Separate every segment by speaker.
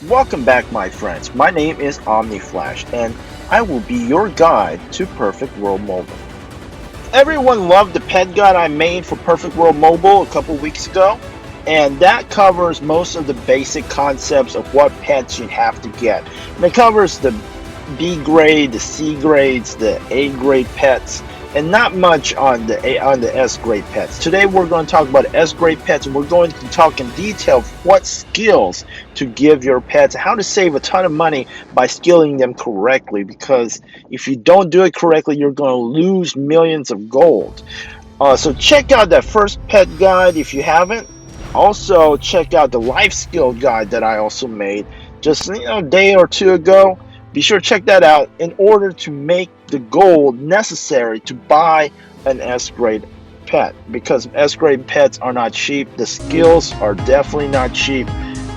Speaker 1: Welcome back, my friends. My name is OmniFlash, and I will be your guide to Perfect World Mobile. Everyone loved the pet guide I made for Perfect World Mobile a couple weeks ago, and that covers most of the basic concepts of what pets you have to get. And it covers the B grade, the C grades, the A grade pets, and not much on the S grade pets. Today we're going to talk about S grade pets, and we're going to talk in detail of what skills to give your pets, how to save a ton of money by skilling them correctly, because if you don't do it correctly, you're going to lose millions of gold. So check out that first pet guide if you haven't. Also check out the life skill guide that I also made just a day or two ago. Be sure to check that out in order to make the gold necessary to buy an S grade pet, because S grade pets are not cheap. The skills are definitely not cheap.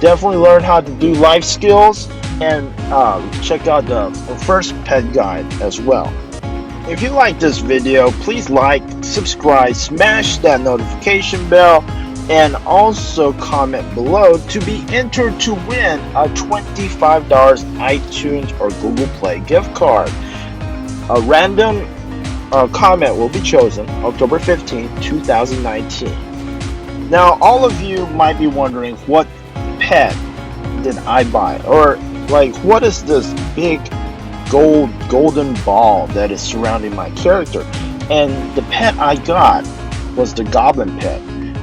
Speaker 1: Definitely learn how to do life skills, and check out the first pet guide as well. If you like this video, please like, subscribe, smash that notification bell, and also comment below to be entered to win a $25 iTunes or Google Play gift card. A random comment will be chosen October 15, 2019. Now, all of you might be wondering, what pet did I buy? Or like, what is this big golden ball that is surrounding my character? And the pet I got was the Goblin pet.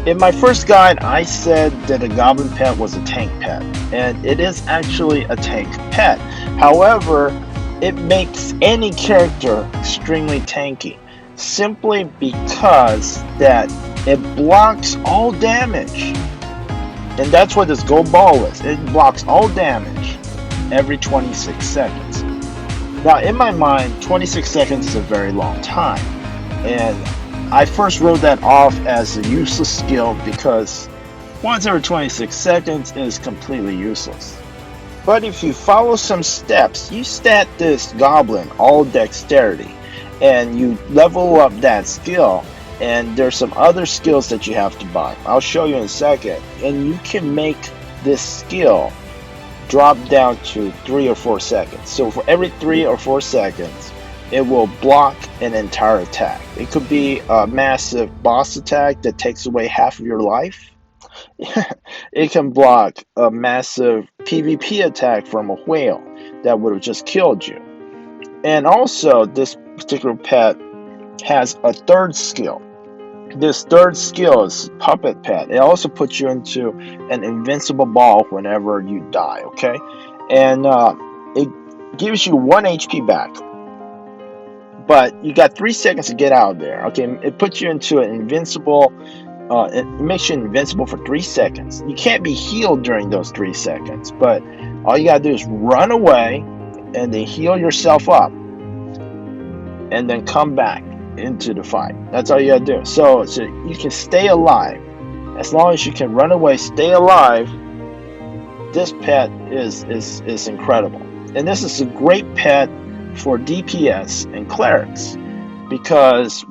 Speaker 1: In my first guide, I said that a Goblin pet was a tank pet, and it is actually a tank pet. However, it makes any character extremely tanky, simply because that it blocks all damage. And that's what this gold ball is. It blocks all damage every 26 seconds. Now, in my mind, 26 seconds is a very long time, and I first wrote that off as a useless skill because once every 26 seconds is completely useless. But if you follow some steps, you stat this goblin all dexterity, and you level up that skill, and there's some other skills that you have to buy. I'll show you in a second, and you can make this skill drop down to 3 or 4 seconds. So for every 3 or 4 seconds, it will block an entire attack. It could be a massive boss attack that takes away half of your life. It can block a massive PvP attack from a whale that would have just killed you. And also, this particular pet has a third skill. This third skill is Puppet Pet. It also puts you into an invincible ball whenever you die, okay? And it gives you 1 HP back. But you got 3 seconds to get out of there. Okay, it puts you into an invincible. It makes you invincible for 3 seconds. You can't be healed during those 3 seconds, but all you gotta do is run away and then heal yourself up, and then come back into the fight. That's all you gotta do. So you can stay alive as long as you can run away, stay alive. This pet is incredible, and this is a great pet for DPS and clerics, because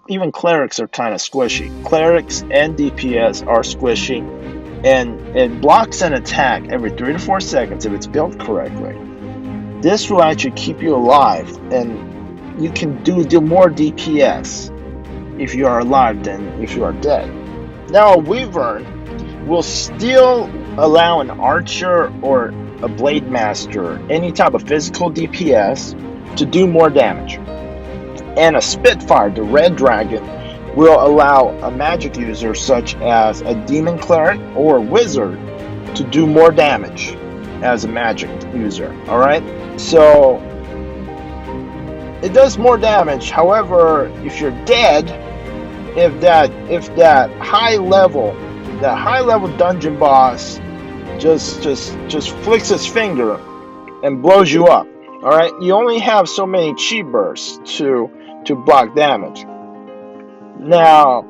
Speaker 1: even clerics are kind of squishy. Clerics and DPS are squishy, and it blocks an attack every 3 to 4 seconds if it's built correctly. This will actually keep you alive, and you can do more DPS if you are alive than if you are dead. Now, a Wyvern will still allow an archer or a blade master, any type of physical DPS, to do more damage. And a Spitfire, the red dragon, will allow a magic user such as a demon cleric or a wizard to do more damage as a magic user. Alright? So it does more damage. However, if you're dead, if that high level dungeon boss just flicks his finger and blows you up, all right, you only have so many chi bursts to block damage. Now,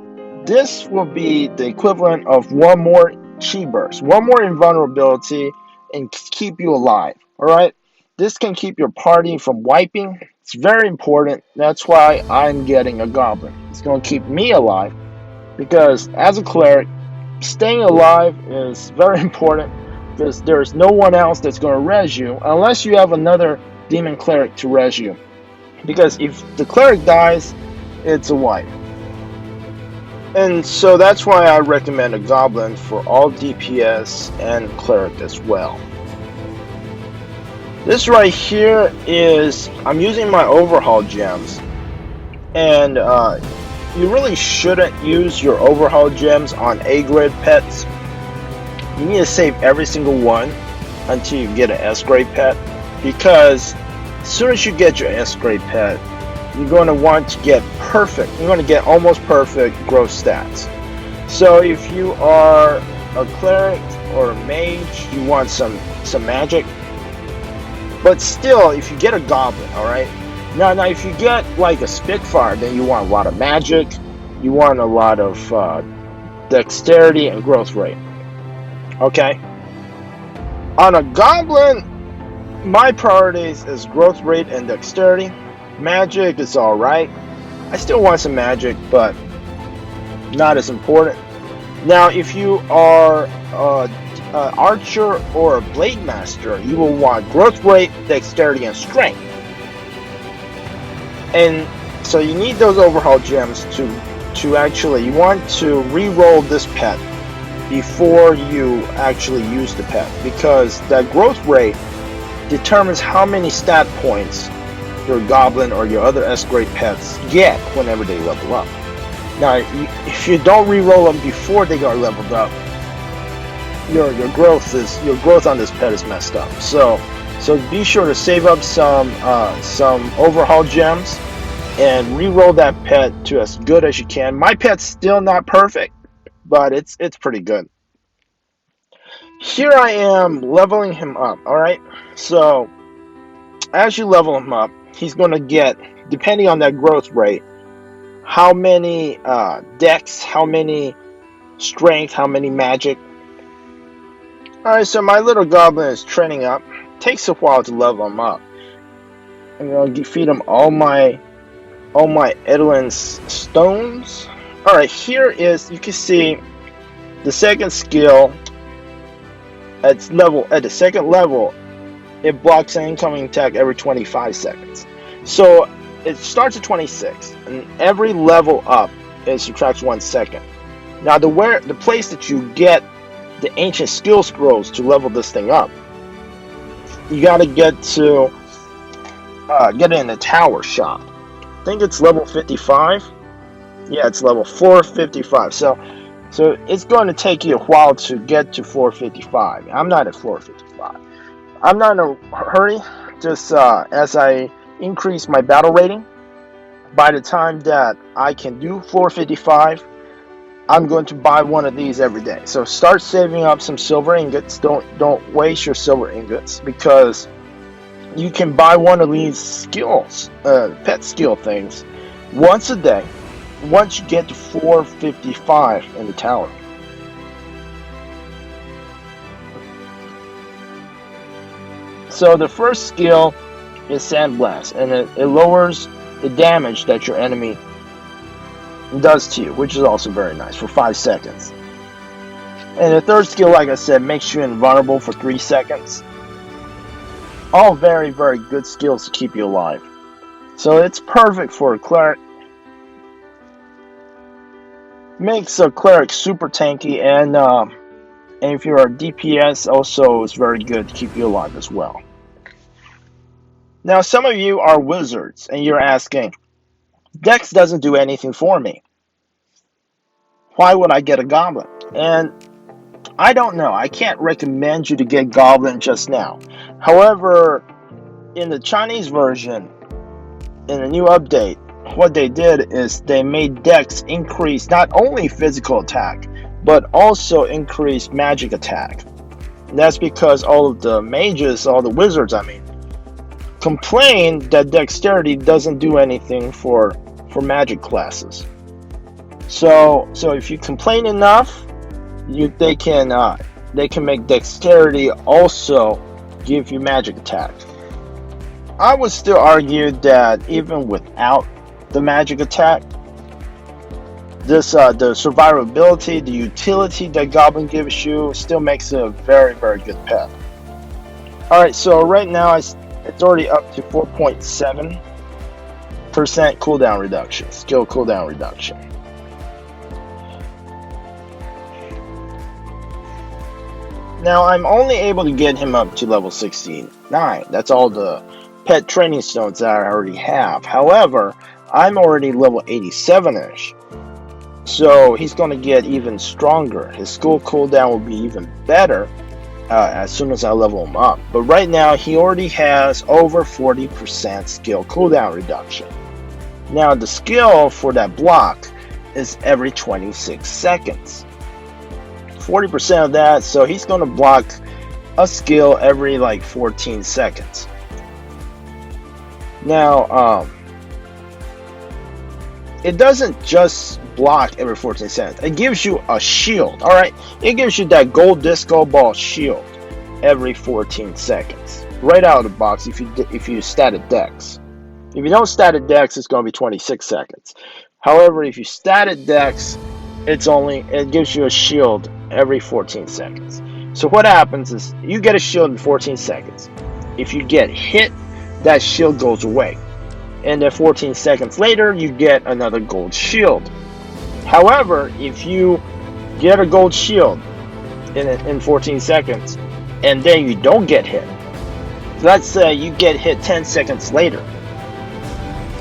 Speaker 1: this will be the equivalent of 1 more chi burst, 1 more invulnerability, and keep you alive. All right, this can keep your party from wiping. It's very important. That's why I'm getting a goblin. It's going to keep me alive, because as a cleric, staying alive is very important. because there's no one else that's going to res you unless you have another demon cleric to res you. Because if the cleric dies, it's a wipe. And so that's why I recommend a goblin for all DPS and cleric as well. This right here is, I'm using my overhaul gems, and you really shouldn't use your overhaul gems on A grade pets. You need to save every single one until you get an S grade pet, because as soon as you get your S grade pet, you're going to want to get perfect. You're going to get almost perfect growth stats. So if you are a cleric or a mage, you want some magic. But still, if you get a goblin, alright? Now if you get like a Spitfire, then you want a lot of magic. You want a lot of dexterity and growth rate. Okay? On a goblin, my priorities is growth rate and dexterity. Magic is alright. I still want some magic, but not as important. Now, if you are an archer or a blade master, you will want growth rate, dexterity, and strength. And so you need those overhaul gems to actually, you want to re-roll this pet before you actually use the pet, because that growth rate determines how many stat points your goblin or your other S grade pets get whenever they level up. Now, if you don't re-roll them before they are leveled up, your growth on this pet is messed up. So be sure to save up some overhaul gems and re-roll that pet to as good as you can. My pet's still not perfect, but it's pretty good. Here I am leveling him up. All right, so as you level him up, he's going to get, depending on that growth rate, how many dex, how many strength, how many magic. Alright, so my little goblin is training up. Takes a while to level him up. I'm going to feed him all my Eidolon stones. Alright, here is, you can see the second skill. At the second level, it blocks an incoming attack every 25 seconds. So it starts at 26, and every level up it subtracts 1 second. Now the place that you get the ancient skill scrolls to level this thing up, you got to get it in the tower shop. I think it's level 55. Yeah, it's level 455. So it's going to take you a while to get to 455. I'm not at 455. I'm not in a hurry. Just as I increase my battle rating, by the time that I can do 455, I'm going to buy one of these every day. So start saving up some silver ingots. Don't waste your silver ingots, because you can buy one of these skills, pet skill things, once a day, once you get to 455 in the tower. So the first skill is Sandblast, and it lowers the damage that your enemy does to you, which is also very nice, for 5 seconds. And the third skill, like I said, makes you invulnerable for 3 seconds. All very, very good skills to keep you alive. So it's perfect for a cleric. Makes a cleric super tanky, and if you're a DPS, also it's very good to keep you alive as well. Now, some of you are wizards, and you're asking, Dex doesn't do anything for me. Why would I get a goblin? And I don't know. I can't recommend you to get goblin just now. However, in the Chinese version, in a new update, what they did is they made Dex increase not only physical attack, but also increase magic attack. And that's because all of the mages, all the wizards, complain that dexterity doesn't do anything for magic classes. So if you complain enough, they can make dexterity also give you magic attack. I would still argue that even without the magic attack, the survivability, the utility that Goblin gives you still makes it a very, very good pet. Alright, so right now it's already up to 4.7% cooldown reduction, skill cooldown reduction. Now I'm only able to get him up to level 69. That's all the pet training stones that I already have. However, I'm already level 87-ish. So he's going to get even stronger. His skill cooldown will be even better as soon as I level him up. But right now he already has over 40% skill cooldown reduction. Now the skill for that block is every 26 seconds. 40% of that, so he's going to block a skill every like 14 seconds. Now, it doesn't just block every 14 seconds. It gives you a shield, alright? It gives you that gold disco ball shield every 14 seconds. Right out of the box if you static dex. If you don't static dex, it's going to be 26 seconds. However, if you static dex, it gives you a shield every 14 seconds. So what happens is you get a shield in 14 seconds. If you get hit, that shield goes away. And then 14 seconds later, you get another gold shield. However, if you get a gold shield in 14 seconds, and then you don't get hit, let's say you get hit 10 seconds later,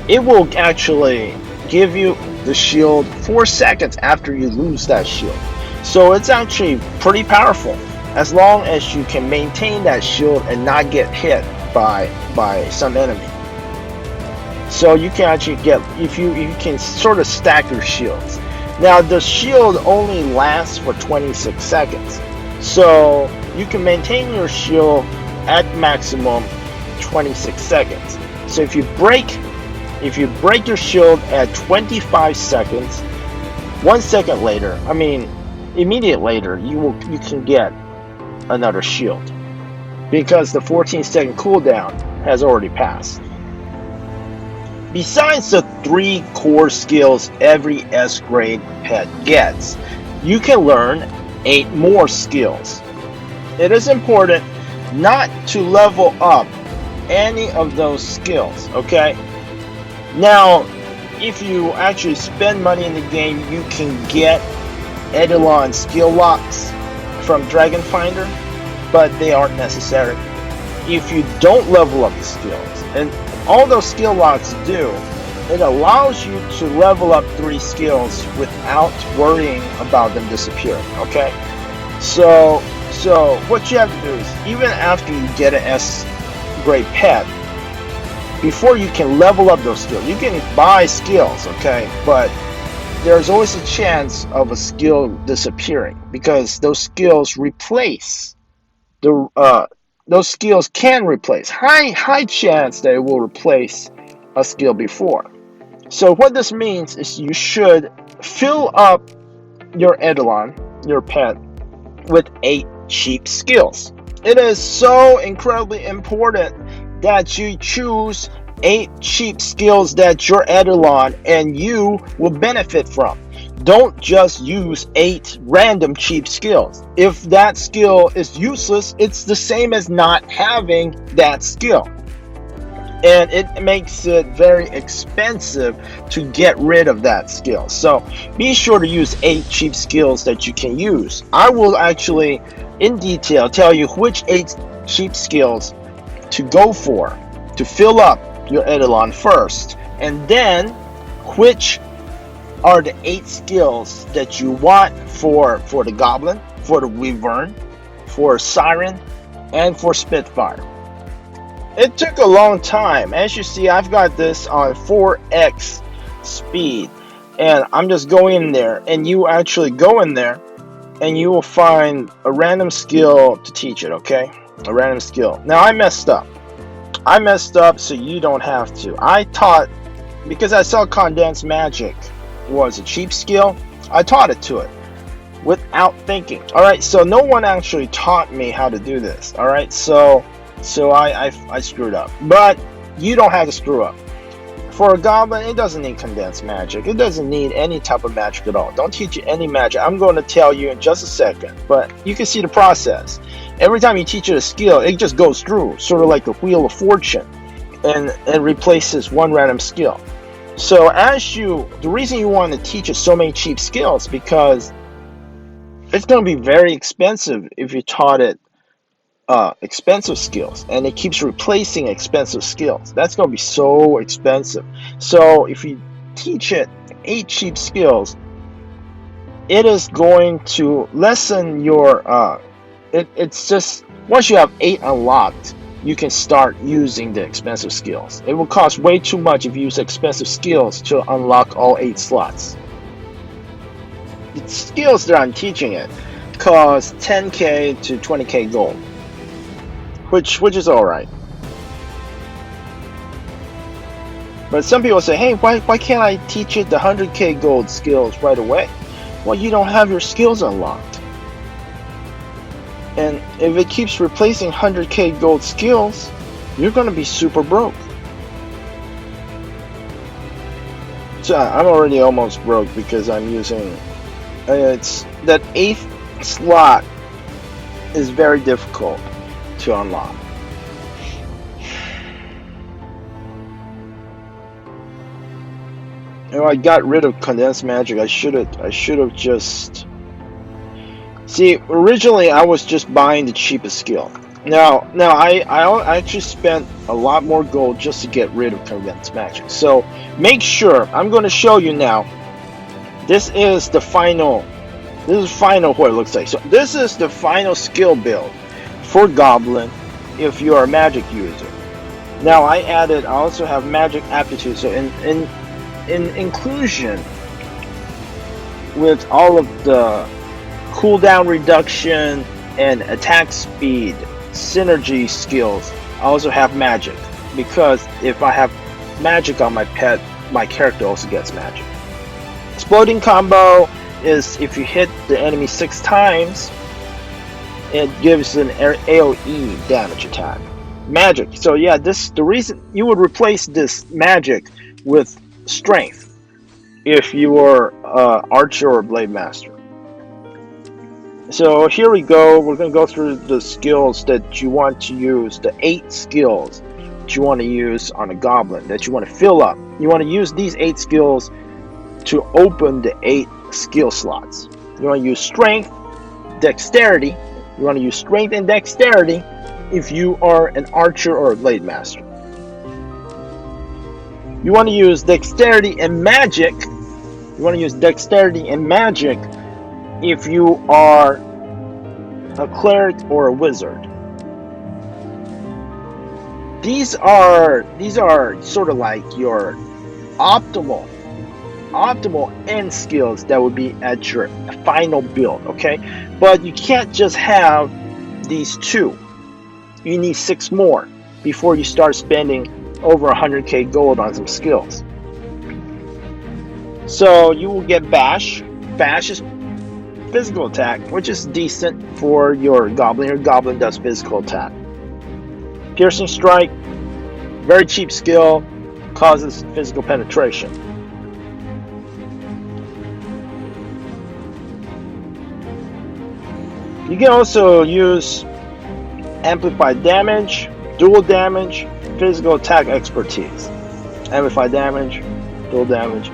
Speaker 1: it will actually give you the shield 4 seconds after you lose that shield. So it's actually pretty powerful as long as you can maintain that shield and not get hit by some enemy. So you can actually get, if you can sort of stack your shields. Now the shield only lasts for 26 seconds. So you can maintain your shield at maximum 26 seconds. So if you break your shield at 25 seconds, 1 second later, immediate later, you can get another shield because the 14-second cooldown has already passed. Besides the 3 core skills every S grade pet gets, you can learn 8 more skills. It is important not to level up any of those skills, okay? Now, if you actually spend money in the game, you can get Eidolon skill locks from Dragon Finder, but they aren't necessary. If you don't level up the skills, and all those skill locks do, it allows you to level up 3 skills without worrying about them disappearing, okay? So what you have to do is, even after you get an S grade pet, before you can level up those skills, you can buy skills, okay? But there's always a chance of a skill disappearing because those skills replace those skills can replace high chance that it will replace a skill before. So what this means is you should fill up your Eidolon, your pet, with 8 cheap skills. It is so incredibly important that you choose 8 cheap skills that your Eidolon and you will benefit from. Don't just use 8 random cheap skills. If that skill is useless, it's the same as not having that skill. And it makes it very expensive to get rid of that skill. So be sure to use 8 cheap skills that you can use. I will actually in detail tell you which 8 cheap skills to go for to fill up your Eidolon first, and then which are the 8 skills that you want for the Goblin, for the Wyvern, for Siren, and for Spitfire. It took a long time. As you see, I've got this on 4x speed, and I'm just going in there, and you actually go in there and you will find a random skill to teach it, okay? A random skill. Now I messed up so you don't have to. I taught, because I saw Condensed Magic was a cheap skill, I taught it to it without thinking. Alright, so no one actually taught me how to do this. Alright, so I screwed up. But you don't have to screw up. for a goblin, it doesn't need condensed magic. It doesn't need any type of magic at all. Don't teach you any magic. I'm going to tell you in just a second, but you can see the process. Every time you teach it a skill, it just goes through, sort of like the Wheel of Fortune, and it replaces one random skill. So the reason you want to teach it so many cheap skills, because it's going to be very expensive if you taught it expensive skills, and it keeps replacing expensive skills. That's going to be so expensive. So if you teach it 8 cheap skills, it is going to lessen your it's just once you have 8 unlocked, you can start using the expensive skills. It will cost way too much if you use expensive skills to unlock all 8 slots. The skills that I'm teaching it cost 10k to 20k gold, which is alright. But some people say, hey, why can't I teach it the 100k gold skills right away? Well, you don't have your skills unlocked. And if it keeps replacing 100k gold skills, you're going to be super broke. So I'm already almost broke because I'm using... it's that 8th slot is very difficult to unlock. You know, I got rid of condensed magic. I should have just... See, originally I was just buying the cheapest skill. Now I actually spent a lot more gold just to get rid of condensed magic. So make sure, I'm going to show you now. This is the final. This is final what it looks like. So this is the final skill build for Goblin if you are a magic user. Now I also have magic aptitude. So in inclusion with all of the cooldown reduction and attack speed synergy skills, I also have magic, because if I have magic on my pet, my character also gets magic. Exploding combo is if you hit the enemy 6 times, it gives an AoE damage attack. Magic. So yeah, the reason you would replace this magic with strength if you were archer or blade master. So here we go. We're going to go through the skills that you want to use, the 8 skills that you want to use on a goblin, that you want to fill up. You want to use these 8 skills to open the 8 skill slots. You want to use strength, dexterity. You want to use strength and dexterity if you are an archer or a blade master. You want to use dexterity and magic. You want to use dexterity and magic if you are a cleric or a wizard. These are sort of like your optimal end skills that would be at your final build, okay? But you can't just have these 2. You need 6 more before you start spending over 100k gold on some skills. So you will get Bash. Bash is physical attack, which is decent for your goblin. Your goblin does physical attack. Piercing strike, very cheap skill, causes physical penetration. You can also use amplified damage, dual damage, physical attack expertise. Amplified damage, dual damage,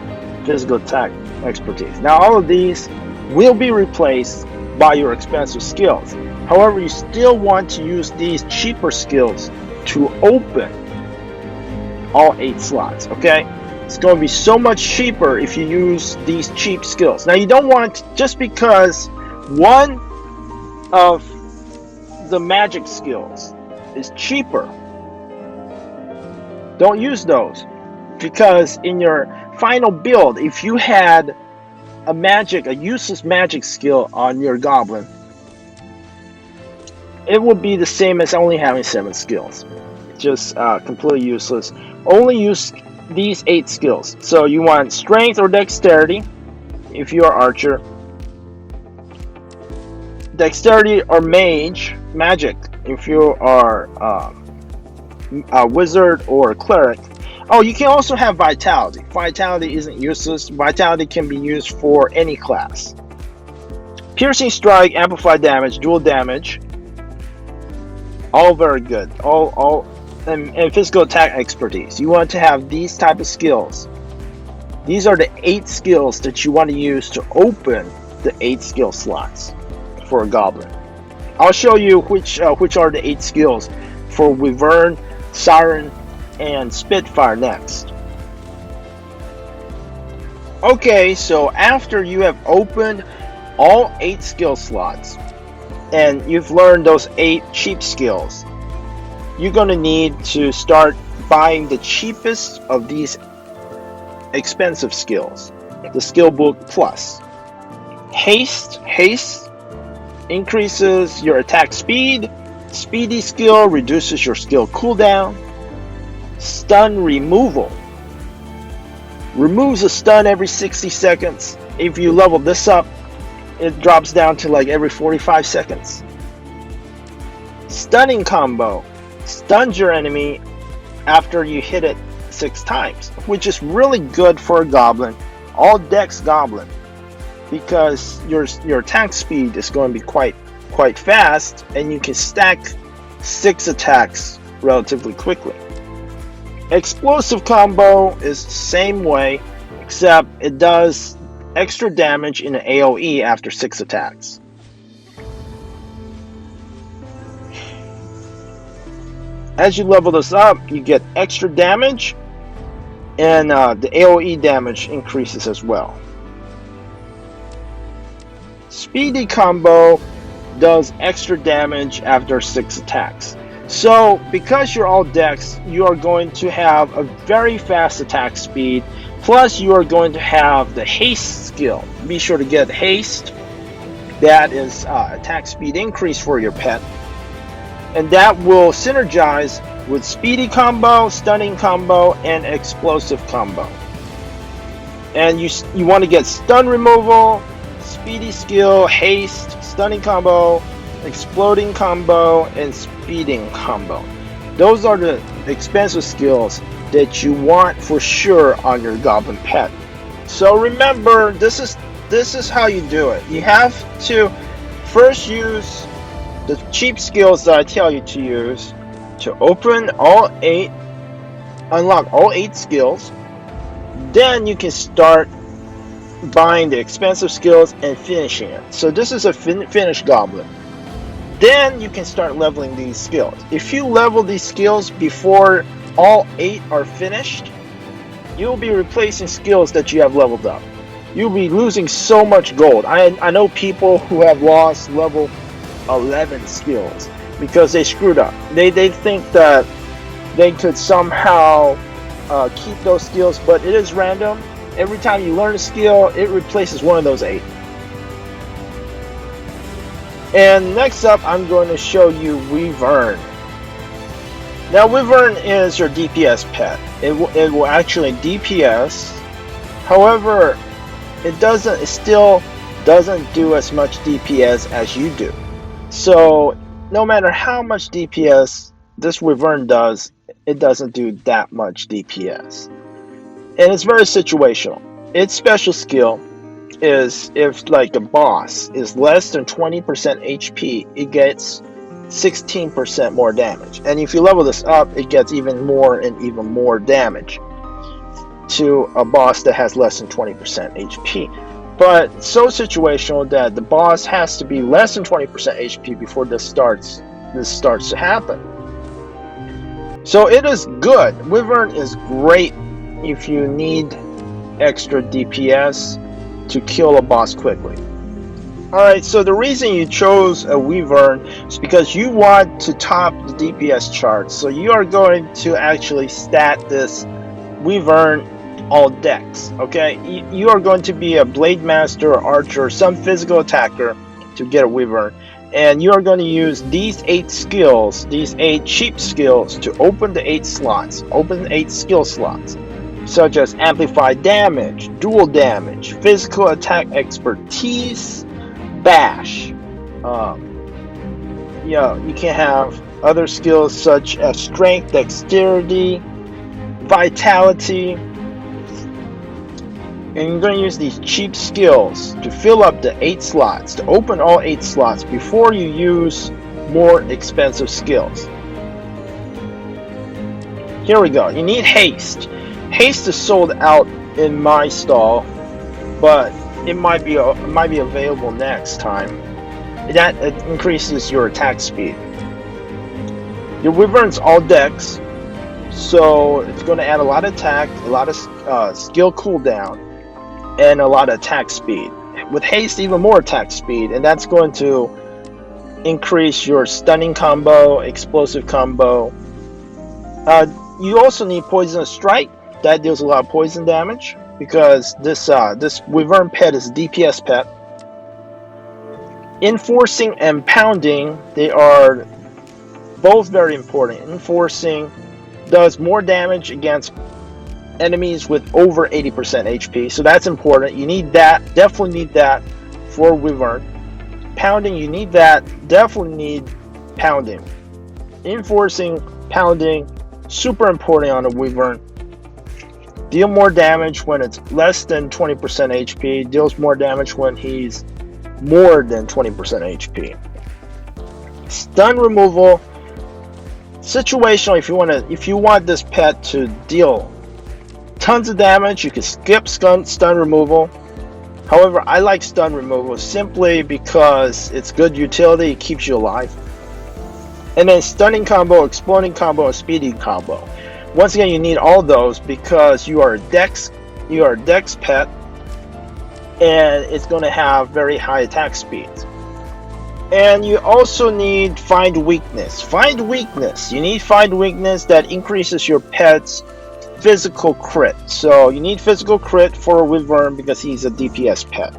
Speaker 1: physical attack expertise. Now all of these will be replaced by your expensive skills. However, you still want to use these cheaper skills to open all 8 slots, okay? It's going to be so much cheaper if you use these cheap skills. Now you don't want, just because one of the magic skills is cheaper, don't use those, because in your final build, if you had a useless magic skill on your goblin, it would be the same as only having 7 skills. Just completely useless. Only use these 8 skills. So you want strength or dexterity if you are archer, dexterity or magic if you are a wizard or a cleric. Oh, you can also have Vitality. Vitality isn't useless. Vitality can be used for any class. Piercing Strike, Amplified Damage, Dual Damage. All very good. And Physical Attack Expertise. You want to have these type of skills. These are the 8 skills that you want to use to open the 8 skill slots for a Goblin. I'll show you which are the 8 skills for Wyvern, Siren, and Spitfire next. Okay, so after you have opened all 8 skill slots and you've learned those 8 cheap skills, you're going to need to start buying the cheapest of these expensive skills, the Skill Book Plus. Haste increases your attack speed. Speedy skill reduces your skill cooldown. Stun removal removes a stun every 60 seconds. If you level this up, it drops down to like every 45 seconds. Stunning combo stuns your enemy after you hit it 6 times, which is really good for a Goblin, all dex Goblin, because your attack speed is going to be quite fast, and you can stack 6 attacks relatively quickly. Explosive combo is the same way, except it does extra damage in an AoE after 6 attacks. As you level this up, you get extra damage, and the AoE damage increases as well. Speedy combo does extra damage after 6 attacks. So, because you're all dex, you are going to have a very fast attack speed, plus you are going to have the haste skill. Be sure to get haste. That is attack speed increase for your pet. And that will synergize with speedy combo, stunning combo, and explosive combo. And you want to get stun removal, speedy skill, haste, stunning combo, exploding combo, and speeding combo. Those are the expensive skills that you want for sure on your Goblin pet. So remember, this is how you do it. You have to first use the cheap skills that I tell you to use to open unlock all 8 skills. Then you can start buying the expensive skills and finishing it. So this is a finished Goblin. Then you can start leveling these skills. If you level these skills before all 8 are finished, you'll be replacing skills that you have leveled up. You'll be losing so much gold. I know people who have lost level 11 skills because they screwed up. They think that they could somehow keep those skills, but it is random. Every time you learn a skill, it replaces one of those 8. And next up, I'm going to show you Wyvern. Now, Wyvern is your DPS pet. It will actually DPS. However, it still doesn't do as much DPS as you do. So, no matter how much DPS this Wyvern does, it doesn't do that much DPS. And it's very situational. Its special skill is if like a boss is less than 20% HP, it gets 16% more damage. And if you level this up, it gets even more and even more damage to a boss that has less than 20% HP. But so situational that the boss has to be less than 20% HP before this starts to happen. So it is good. Wyvern is great if you need extra DPS to kill a boss quickly. Alright, so the reason you chose a Wyvern is because you want to top the DPS chart. So you are going to actually stat this Wyvern all dex. Okay, you are going to be a Blade Master or Archer, some physical attacker to get a Wyvern. And you are going to use these 8 skills, these 8 cheap skills to open the 8 slots, open the 8 skill slots, such as Amplified Damage, Dual Damage, Physical Attack Expertise, Bash. You can have other skills such as Strength, Dexterity, vitality, and you're going to use these cheap skills to fill up the 8 slots, to open all 8 slots before you use more expensive skills. Here we go. You need haste. Haste is sold out in my stall, but it might be available next time. That increases your attack speed. Your Wyvern's all dex, so it's going to add a lot of attack, a lot of skill cooldown, and a lot of attack speed. With haste, even more attack speed, and that's going to increase your stunning combo, explosive combo. You also need poisonous strike. That deals a lot of poison damage because this Wyvern pet is a DPS pet. Enforcing and pounding, they are both very important. Enforcing does more damage against enemies with over 80% HP, so that's important. You need that, definitely need that for Wyvern. Pounding, you need that, definitely need pounding. Enforcing, pounding, super important on a Wyvern. Deal more damage when it's less than 20% HP, deals more damage when he's more than 20% HP. Stun removal, situational. If you want this pet to deal tons of damage, you can skip stun removal. However, I like stun removal simply because it's good utility, it keeps you alive. And then stunning combo, exploding combo, and speeding combo. Once again, you need all those because you are a dex pet, and it's going to have very high attack speeds. And you also need find weakness. Find weakness. You need find weakness that increases your pet's physical crit. So you need physical crit for Wyvern because he's a DPS pet.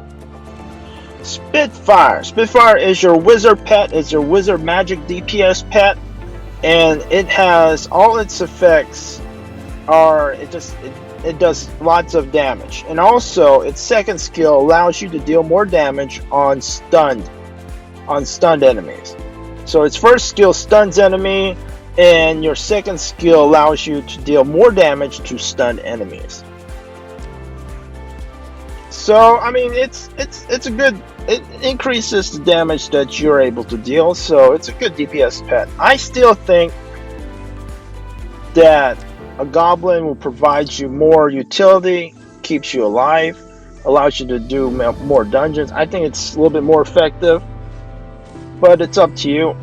Speaker 1: Spitfire. Spitfire is your wizard pet. It's your wizard magic DPS pet, and it has all its effects are it does lots of damage, and also its second skill allows you to deal more damage on stunned enemies. So its first skill stuns enemy, and your second skill allows you to deal more damage to stunned enemies. So I mean, it's a good. It increases the damage that you're able to deal. So it's a good DPS pet. I still think that a goblin will provide you more utility, keeps you alive, allows you to do more dungeons. I think it's a little bit more effective, but it's up to you.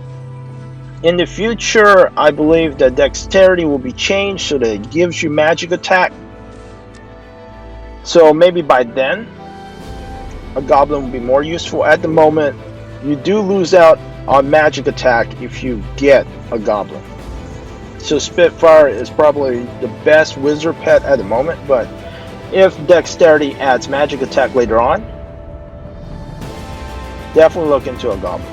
Speaker 1: In the future, I believe that dexterity will be changed so that it gives you magic attack. So maybe by then, a goblin will be more useful. At the moment, you do lose out on magic attack if you get a goblin. So Spitfire is probably the best wizard pet at the moment, but if dexterity adds magic attack later on, definitely look into a goblin.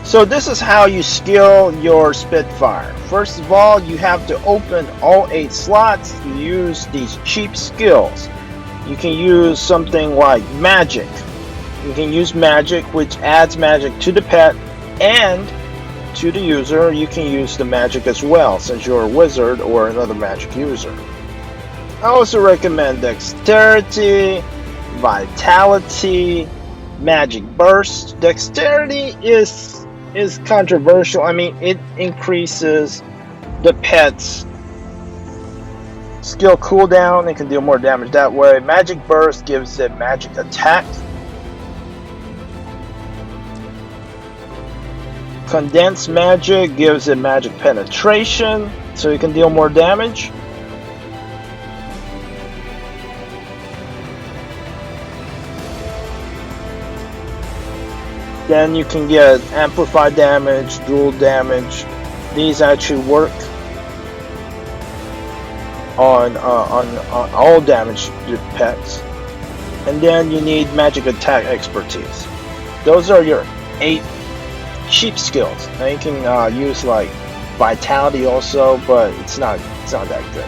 Speaker 1: So this is how you skill your Spitfire. First of all, you have to open all 8 slots. You use these cheap skills. You can use something like magic. You can use magic, which adds magic to the pet and to the user. You can use the magic as well, since you're a wizard or another magic user. I also recommend dexterity, vitality, magic burst. Dexterity is controversial. I mean, it increases the pet's skill cooldown. It can deal more damage that way. Magic burst gives it magic attack. Condensed magic gives it magic penetration, so it can deal more damage. Then you can get amplified damage, dual damage. These actually work on all damage pets. And then you need magic attack expertise. Those are your 8 cheap skills. Now you can use like vitality also, but it's not that good.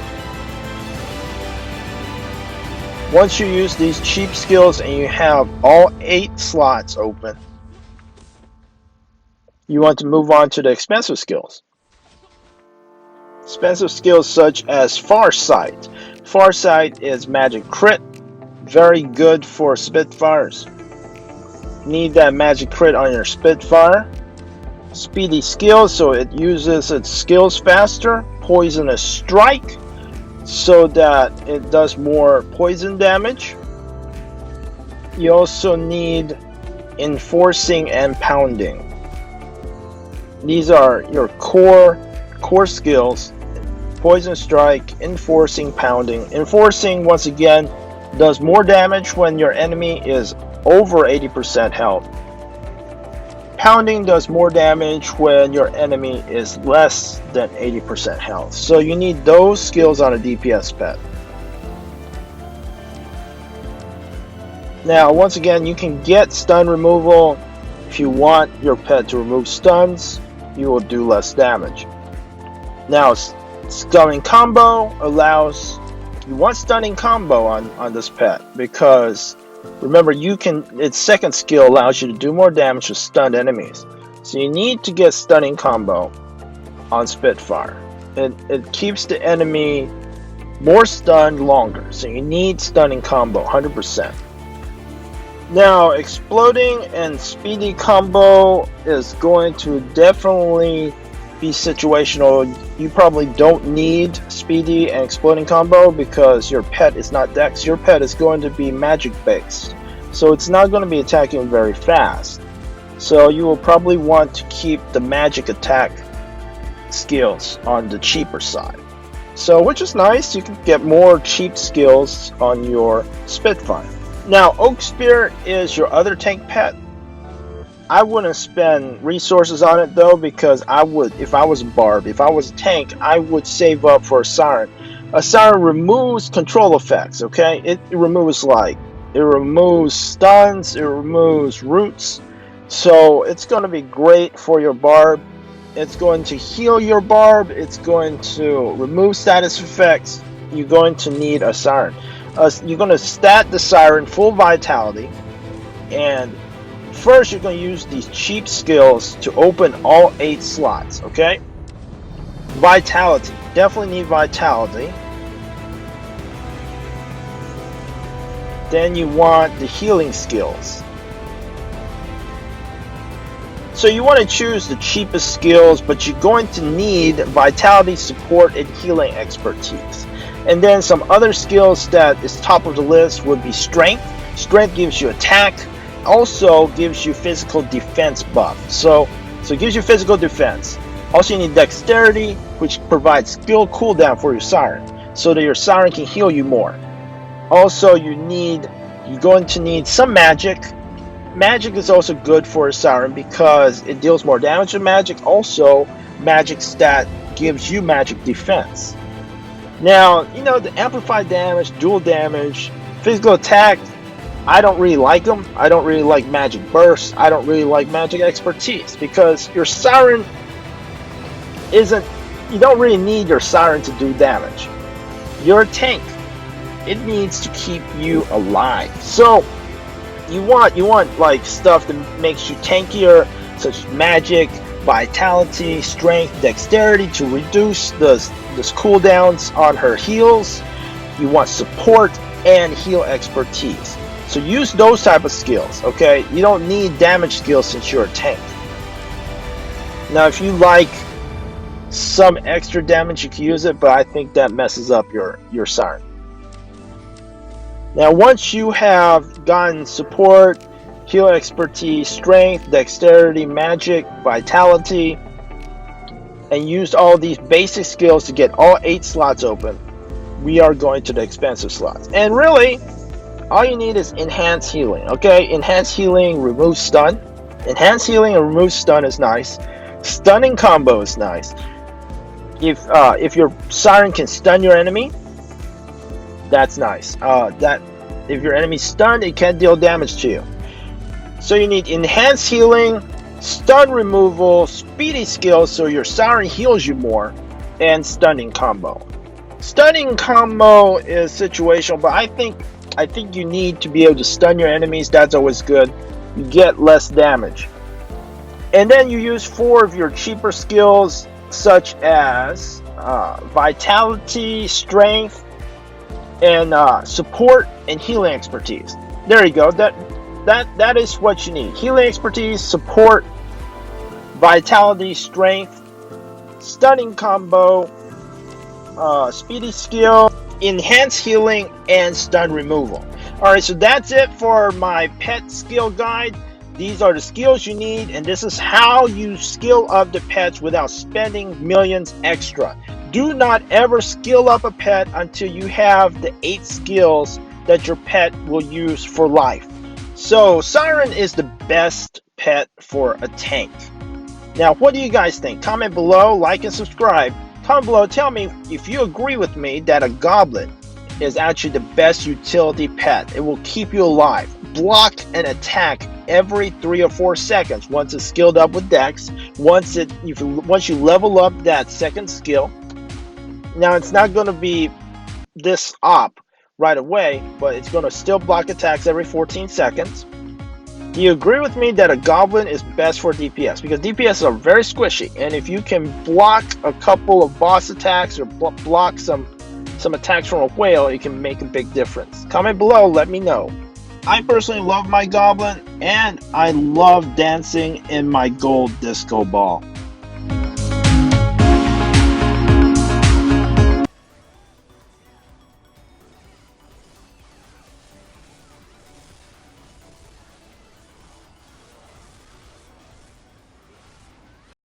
Speaker 1: Once you use these cheap skills and you have all 8 slots open, you want to move on to the expensive skills. Expensive skills such as Farsight. Farsight is magic crit, very good for Spitfires. Need that magic crit on your Spitfire. Speedy skills, so it uses its skills faster. Poisonous strike, so that it does more poison damage. You also need enforcing and pounding. These are your core skills. Poison strike, enforcing, pounding. Enforcing, once again, does more damage when your enemy is over 80% health. Pounding does more damage when your enemy is less than 80% health. So you need those skills on a DPS pet. Now, once again, you can get stun removal. If you want your pet to remove stuns, you will do less damage. Now, stunning combo allows, you want stunning combo on this pet, because remember, its second skill allows you to do more damage to stunned enemies. So you need to get stunning combo on Spitfire. It keeps the enemy more stunned longer. So you need stunning combo 100%. Now, exploding and speedy combo is going to definitely be situational. You probably don't need speedy and exploding combo because your pet is not dex. Your pet is going to be magic based, so it's not going to be attacking very fast. So you will probably want to keep the magic attack skills on the cheaper side. So, which is nice, you can get more cheap skills on your Spitfire. Now, Oak Spear is your other tank pet. I wouldn't spend resources on it though, because I would, if I was a barb, if I was a tank, I would save up for a Siren. A Siren removes control effects, okay? It removes stuns, it removes roots. So it's going to be great for your barb. It's going to heal your barb. It's going to remove status effects. You're going to need a Siren. You're going to stat the Siren full vitality, and first you're going to use these cheap skills to open all 8 slots, okay? Vitality, definitely need vitality. Then you want the healing skills. So you want to choose the cheapest skills, but you're going to need vitality, support, and healing expertise. And then some other skills that is top of the list would be strength. Strength gives you attack, also gives you physical defense buff. So it gives you physical defense. Also you need dexterity, which provides skill cooldown for your Siren, so that your Siren can heal you more. Also you're going to need some magic. Magic is also good for a Siren because it deals more damage with magic. Also, magic stat gives you magic defense. Now, the amplified damage, dual damage, physical attack, I don't really like them. I don't really like magic burst. I don't really like magic expertise, because your Siren you don't really need your Siren to do damage. You're a tank. It needs to keep you alive. So you want like stuff that makes you tankier, such as magic, vitality, strength, dexterity to reduce the cooldowns on her heals. You want support and heal expertise. So use those type of skills, okay? You don't need damage skills since you're a tank. Now, if you like some extra damage, you can use it, but I think that messes up your Siren. Now, once you have gotten support, heal expertise, strength, dexterity, magic, vitality, and used all these basic skills to get all 8 slots open, we are going to the expensive slots. And really, all you need is enhanced healing, okay? Enhanced healing removes stun. Enhanced healing and removes stun is nice. Stunning combo is nice. If your Siren can stun your enemy, that's nice. That if your enemy's stunned, it can't deal damage to you. So you need enhanced healing, stun removal, speedy skills so your Siren heals you more, and stunning combo. Stunning combo is situational, but I think you need to be able to stun your enemies. That's always good. You get less damage. And then you use 4 of your cheaper skills. such as vitality, strength, and support and healing expertise. There you go. That is what you need. Healing expertise, support, vitality, strength, stunning combo, speedy skill, enhanced healing, and stun removal. Alright, so that's it for my pet skill guide. These are the skills you need, and this is how you skill up the pets without spending millions extra. Do not ever skill up a pet until you have the 8 skills that your pet will use for life. So Siren is the best pet for a tank. Now, what do you guys think? Comment below, like and subscribe. Comment below, tell me if you agree with me that a Goblin is actually the best utility pet. It will keep you alive. Block and attack every 3 or 4 seconds once it's skilled up with Dex. Once you level up that second skill. Now, it's not going to be this op right away, but it's going to still block attacks every 14 seconds. Do you agree with me that a Goblin is best for DPS? Because DPS are very squishy, and if you can block a couple of boss attacks or block some attacks from a whale, it can make a big difference. Comment below, let me know. I personally love my Goblin, and I love dancing in my gold disco ball.